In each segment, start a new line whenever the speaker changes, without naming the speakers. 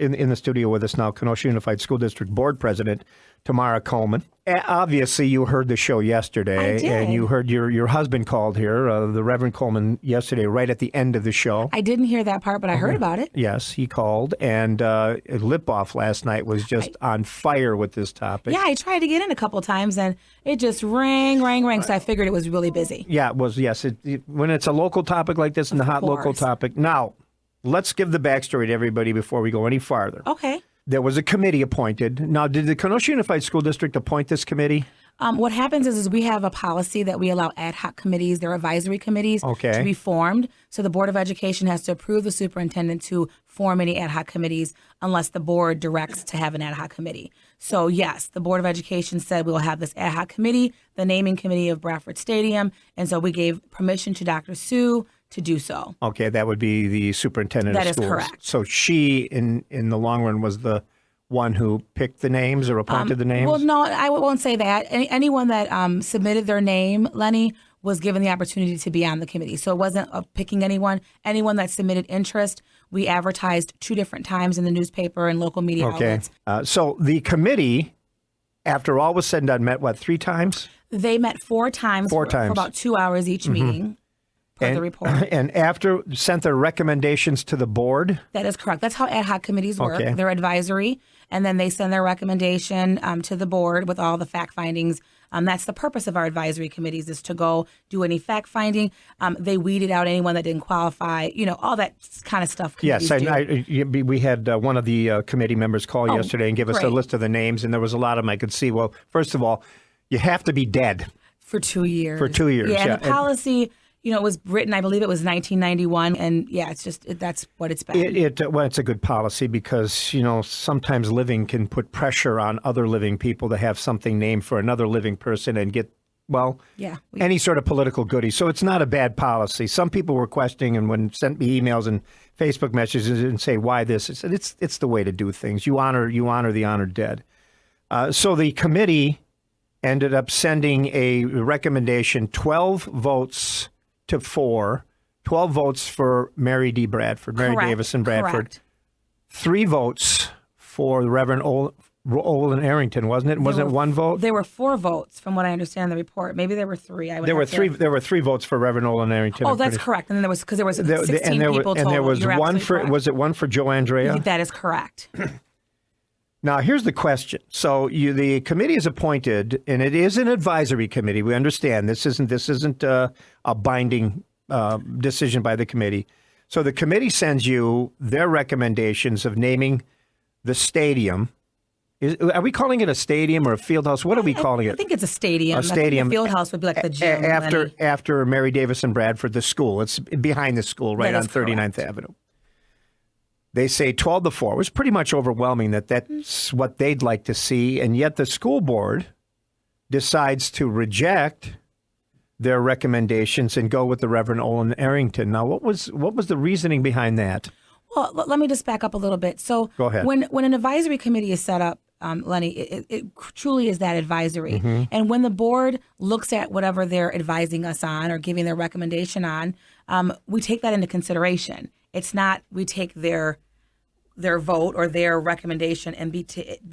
in the studio with us now, Kenosha Unified School District Board President Tamara Coleman. Obviously, you heard the show yesterday.
I did.
And you heard your husband called here, the Reverend Coleman, yesterday, right at the end of the show.
I didn't hear that part, but I heard about it.
Yes, he called. And Lip Off last night was just on fire with this topic.
Yeah, I tried to get in a couple of times, and it just rang. So I figured it was really busy.
Yeah, it was, yes. When it's a local topic like this and a hot local topic. Now, let's give the backstory to everybody before we go any farther.
Okay.
There was a committee appointed. Now, did the Kenosha Unified School District appoint this committee?
What happens is we have a policy that we allow ad hoc committees, they're advisory committees,
Okay.
to be formed. So the Board of Education has to approve the superintendent to form any ad hoc committees unless the board directs to have an ad hoc committee. So yes, the Board of Education said we will have this ad hoc committee, the naming committee of Bradford Stadium, and so we gave permission to Dr. Sue to do so.
Okay, that would be the superintendent of schools.
That is correct.
So she, in the long run, was the one who picked the names or appointed the names?
Well, no, I won't say that. Anyone that submitted their name, Lenny, was given the opportunity to be on the committee. So it wasn't picking anyone. Anyone that submitted interest, we advertised 2 different times in the newspaper and local media outlets.
So the committee, after all was said and done, met, 3 times?
They met 4 times. For about 2 hours each meeting. The report.
And after sent their recommendations to the board?
That is correct. That's how ad hoc committees work.
Okay.
They're advisory, and then they send their recommendation to the board with all the fact findings. That's the purpose of our advisory committees, is to go do any fact finding. They weeded out anyone that didn't qualify, all that kind of stuff.
Yes, we had one of the committee members call yesterday and give us a list of the names, and there was a lot of them I could see. Well, first of all, you have to be dead.
For 2 years.
For 2 years,
yeah. And the policy... it was written, I believe it was 1991, and it's just, that's what it's been.
Well, it's a good policy because, sometimes living can put pressure on other living people to have something named for another living person and get, any sort of political goodie. So it's not a bad policy. Some people were questioning and sent me emails and Facebook messages and say, why this? I said, it's the way to do things. You honor the honored dead. So the committee ended up sending a recommendation, 12 votes to 4, 12 votes for Mary Davison Bradford.
Correct.
3 votes for the Reverend Olin Arrington, wasn't it? Wasn't it 1 vote?
There were 4 votes, from what I understand in the report. Maybe there were 3.
There were 3 votes for Reverend Olin Arrington.
Oh, that's correct. And then there was 16 people total.
And there was
You're
one for
correct.
Was it one for Joe Andrea?
That is correct.
Now, here's the question. So the committee is appointed, and it is an advisory committee. We understand this isn't a binding decision by the committee. So the committee sends you their recommendations of naming the stadium. Are we calling it a stadium or a field house? What are we calling it?
I think it's a stadium.
A stadium.
The field house would be like the gym.
After Mary Davison Bradford, the school. It's behind the school, right on 39th Avenue. They say 12-4. It was pretty much overwhelming that's what they'd like to see, and yet the school board decides to reject their recommendations and go with the Reverend Olin Arrington. Now, what was the reasoning behind that?
Well, let me just back up a little bit. So
go ahead.
When an advisory committee is set up, Lenny, it truly is that advisory. Mm-hmm. And when the board looks at whatever they're advising us on or giving their recommendation on, we take that into consideration. It's not we take their vote or their recommendation and be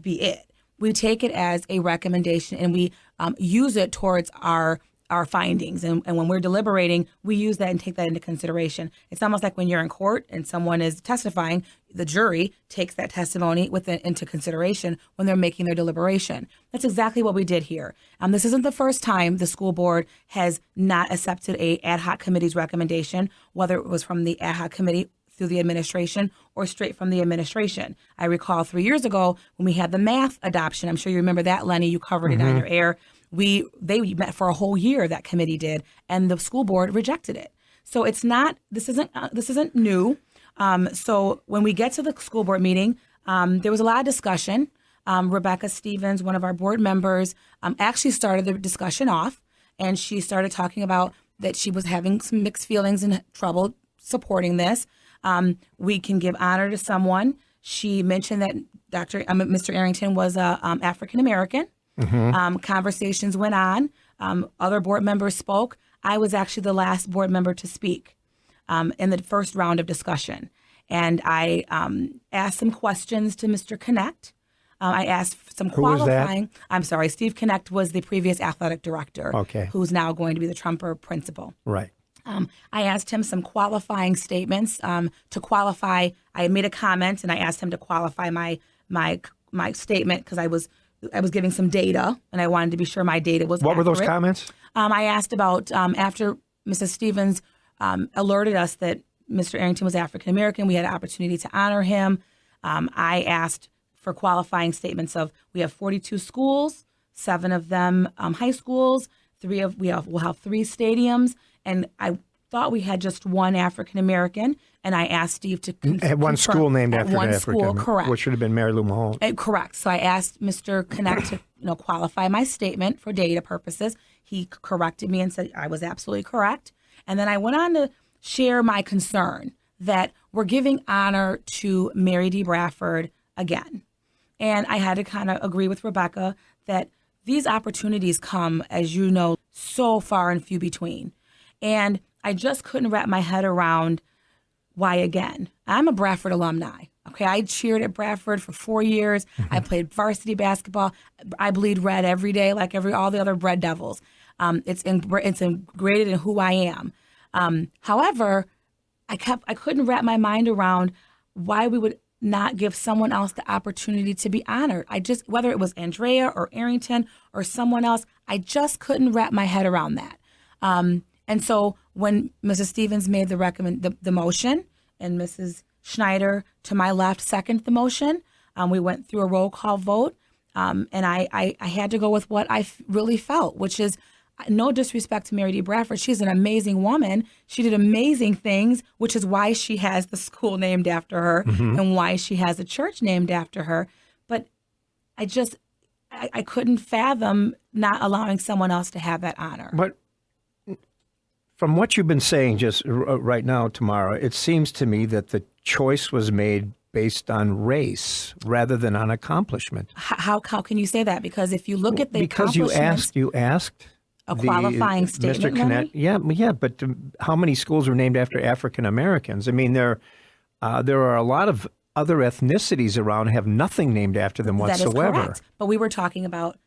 it. We take it as a recommendation and we use it towards our findings. And when we're deliberating, we use that and take that into consideration. It's almost like when you're in court and someone is testifying, the jury takes that testimony into consideration when they're making their deliberation. That's exactly what we did here. This isn't the first time the school board has not accepted a ad hoc committee's recommendation, whether it was from the ad hoc committee through the administration or straight from the administration. I recall 3 years ago when we had the math adoption. I'm sure you remember that, Lenny. You covered it on your air. They met for a whole year, that committee did, and the school board rejected it. So it's not. This isn't new. So when we get to the school board meeting, there was a lot of discussion. Rebecca Stevens, one of our board members, actually started the discussion off, and she started talking about that she was having some mixed feelings and trouble supporting this. We can give honor to someone. She mentioned that Mr. Arrington was African American. Mm-hmm. Conversations went on. Other board members spoke. I was actually the last board member to speak in the first round of discussion. And I asked some questions to Mr. Connect. I asked some qualifying.
Was that?
I'm sorry, Steve Connect was the previous athletic director,
okay,
who's now going to be the Trumper principal.
Right.
I asked him some qualifying statements to qualify. I made a comment and I asked him to qualify my statement because I was giving some data and I wanted to be sure my data was
What
accurate.
were those comments?
I asked about after Mrs. Stevens alerted us that Mr. Arrington was African American, we had an opportunity to honor him. I asked for qualifying statements of we have 42 schools, 7 of them high schools, we'll have 3 stadiums, and I thought we had just 1 African American, and I asked Steve to
at one school named after
one
an African
school, correct,
which should have been Mary Lou Mahone.
Correct. So I asked Mr. Connect to qualify my statement for data purposes. He corrected me and said I was absolutely correct, and then I went on to share my concern that we're giving honor to Mary D. Bradford again. And I had to kind of agree with Rebecca that these opportunities come, as you know, so far and few between. And I just couldn't wrap my head around why again. I'm a Bradford alumni. Okay, I cheered at Bradford for 4 years. Mm-hmm. I played varsity basketball. I bleed red every day, like all the other Red Devils. It's ingrained in who I am. However, I couldn't wrap my mind around why we would not give someone else the opportunity to be honored. Whether it was Andrea or Arrington or someone else, I just couldn't wrap my head around that. And so when Mrs. Stevens made the motion and Mrs. Schneider to my left seconded the motion, we went through a roll call vote, and I had to go with what I really felt, which is no disrespect to Mary D. Bradford. She's an amazing woman. She did amazing things, which is why she has the school named after her and why she has a church named after her. But I couldn't fathom not allowing someone else to have that honor.
But from what you've been saying just right now, Tamara, it seems to me that the choice was made based on race rather than on accomplishment.
How can you say that? Because if you look at the
because you asked
a qualifying statement,
Mr. Connect, yeah, but how many schools were named after African Americans? I mean, there are a lot of other ethnicities around have nothing named after them whatsoever.
That is correct. But we were talking about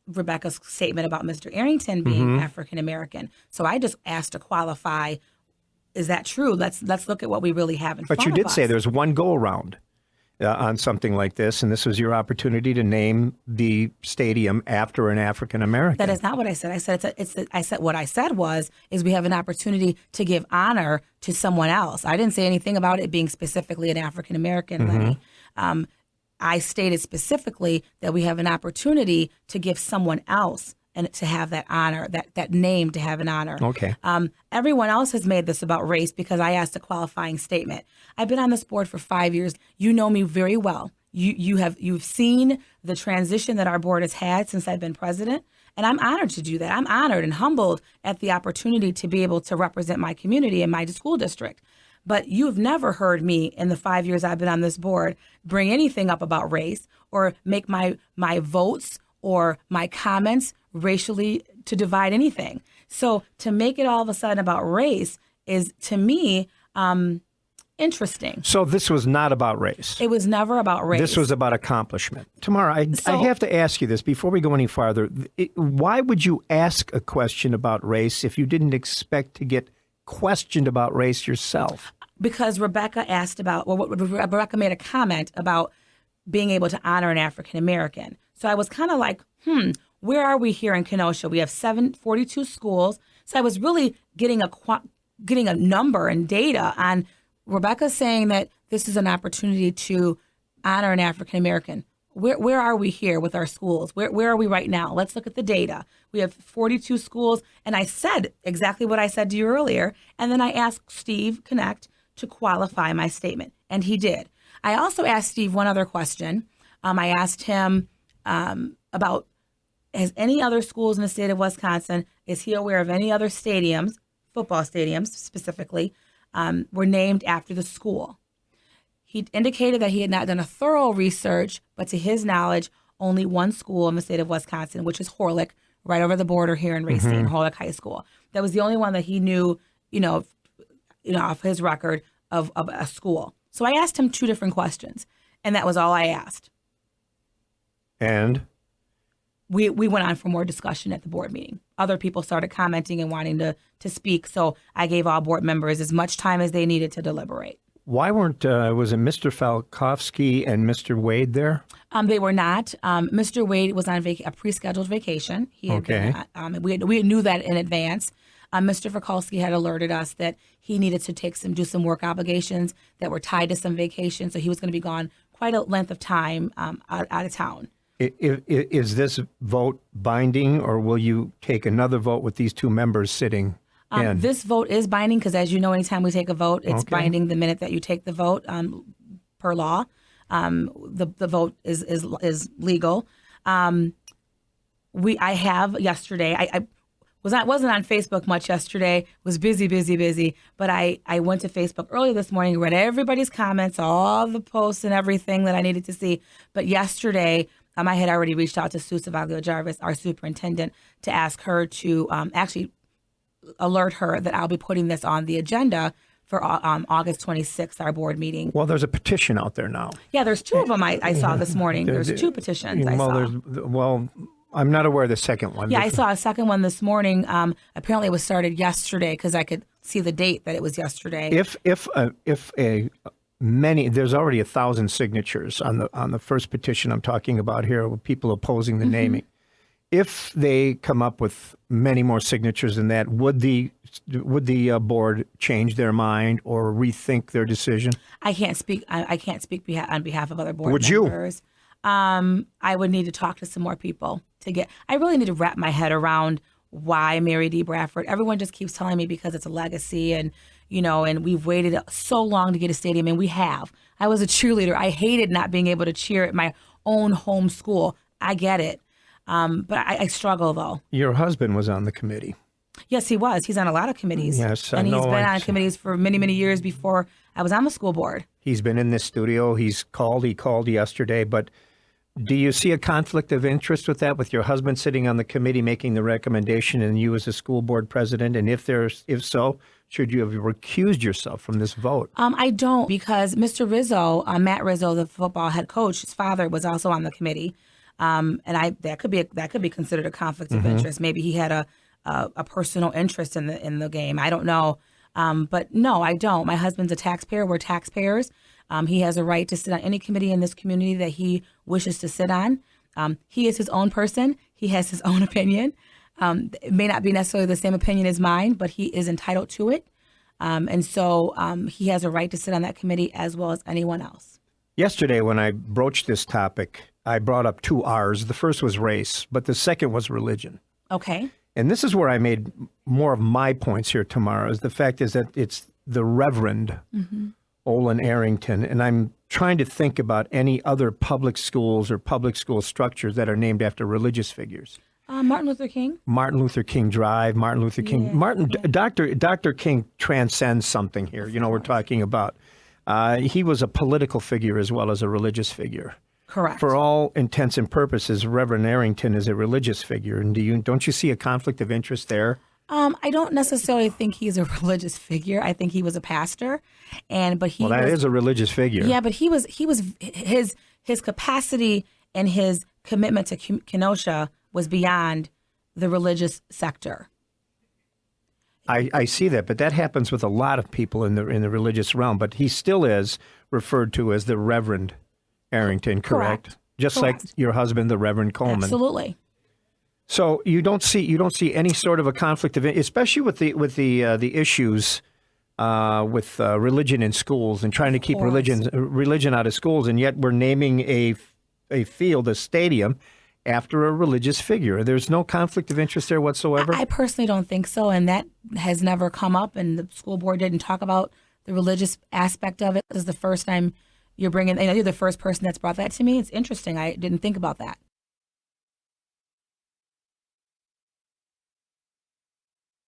Rebecca's statement about Mr. Arrington being African American. So I just asked to qualify. Is that true? Let's look at what we really have in front of us.
But you did say there's one go around on something like this, and this was your opportunity to name the stadium after an African American.
That is not what I said. I said what I said is we have an opportunity to give honor to someone else. I didn't say anything about it being specifically an African American, Lenny. I stated specifically that we have an opportunity to give someone else and to have that honor, that name to have an honor.
Okay.
Everyone else has made this about race because I asked a qualifying statement. I've been on this board for 5 years. You know me very well. You've seen the transition that our board has had since I've been president, and I'm honored to do that. I'm honored and humbled at the opportunity to be able to represent my community and my school district. But you've never heard me in the 5 years I've been on this board bring anything up about race or make my votes or my comments racially to divide anything. So to make it all of a sudden about race is, to me, interesting.
So this was not about race.
It was never about race.
This was about accomplishment. Tamara, I have to ask you this before we go any farther. Why would you ask a question about race if you didn't expect to get questioned about race yourself?
Because Rebecca Rebecca made a comment about being able to honor an African American. So I was kind of like, where are we here in Kenosha? We have 42 schools. So I was really getting a number and data on Rebecca saying that this is an opportunity to honor an African American. Where are we here with our schools? Where are we right now? Let's look at the data. We have 42 schools, and I said exactly what I said to you earlier, and then I asked Steve Connect to qualify my statement, and he did. I also asked Steve one other question. I asked him about, has any other schools in the state of Wisconsin, is he aware of any other stadiums, football stadiums specifically, were named after the school? He indicated that he had not done a thorough research, but to his knowledge, only one school in the state of Wisconsin, which is Wlip, right over the border here in Racine, Wlip High School. That was the only one that he knew, off his record of a school. So I asked him 2 different questions, and that was all I asked.
And
we went on for more discussion at the board meeting. Other people started commenting and wanting to speak, so I gave all board members as much time as they needed to deliberate.
Why weren't, was it Mr. Falkowski and Mr. Wade there?
They were not. Mr. Wade was on a pre-scheduled vacation. He had been, we knew that in advance. Mr. Falkowski had alerted us that he needed to do some work obligations that were tied to some vacation, so he was going to be gone quite a length of time out of town.
Is this vote binding, or will you take another vote with these 2 members sitting in?
This vote is binding because, as you know, anytime we take a vote, it's binding the minute that you take the vote per law. The vote is legal. I have yesterday. I wasn't on Facebook much yesterday. Was busy. But I went to Facebook early this morning, read everybody's comments, all the posts and everything that I needed to see. But yesterday, I had already reached out to Sue Savaglio-Jarvis, our superintendent, to ask her to actually alert her that I'll be putting this on the agenda for August 26th, our board meeting.
Well, there's a petition out there now.
Yeah, there's 2 of them I saw this morning. There's 2 petitions I saw.
I'm not aware of the second one.
Yeah, I saw a second one this morning. Apparently, it was started yesterday because I could see the date that it was yesterday.
There's already 1,000 signatures on the first petition I'm talking about here, with people opposing the naming. If they come up with many more signatures than that, would the board change their mind or rethink their decision?
I can't speak. I can't speak on behalf of other board
members.
You? I would need to talk to some more people to get. I really need to wrap my head around why Mary D. Bradford. Everyone just keeps telling me because it's a legacy, and and we've waited so long to get a stadium, and we have. I was a cheerleader. I hated not being able to cheer at my own home school. I get it. But I struggle, though.
Your husband was on the committee.
Yes, he was. He's on a lot of committees.
Yes,
and he's been on committees for many, many years before I was on the school board.
He's been in this studio. He called yesterday. But do you see a conflict of interest with that, with your husband sitting on the committee making the recommendation and you as a school board president? And if so, should you have recused yourself from this vote?
I don't, because Mr. Rizzo, Matt Rizzo, the football head coach, his father was also on the committee. And that could be considered a conflict of interest. Maybe he had a personal interest in the game. I don't know. But no, I don't. My husband's a taxpayer. We're taxpayers. He has a right to sit on any committee in this community that he wishes to sit on. He is his own person. He has his own opinion. It may not be necessarily the same opinion as mine, but he is entitled to it. And so he has a right to sit on that committee as well as anyone else.
Yesterday, when I broached this topic, I brought up 2 R's. The first was race, but the second was religion.
Okay.
And this is where I made more of my points here tomorrow, is the fact is that it's the Reverend Olin Arrington. And I'm trying to think about any other public schools or public school structures that are named after religious figures.
Martin Luther King.
Martin Luther King Drive, Martin Luther King. Dr. King transcends something here, we're talking about. He was a political figure as well as a religious figure.
Correct.
For all intents and purposes, Reverend Arrington is a religious figure. And don't you see a conflict of interest there?
I don't necessarily think he's a religious figure. I think he was a pastor, that
is a religious figure.
Yeah, but his capacity and his commitment to Kenosha was beyond the religious sector.
I see that, but that happens with a lot of people in the religious realm. But he still is referred to as the Reverend Arrington, correct? Just like your husband, the Reverend Coleman.
Absolutely.
So you don't see any sort of a conflict of, especially with the issues with religion in schools and trying to keep religion out of schools, and yet we're naming a field, a stadium, after a religious figure. There's no conflict of interest there whatsoever? I
personally don't think so, and that has never come up, and the school board didn't talk about the religious aspect of it. This is the first time you're the first person that's brought that to me. It's interesting. I didn't think about that.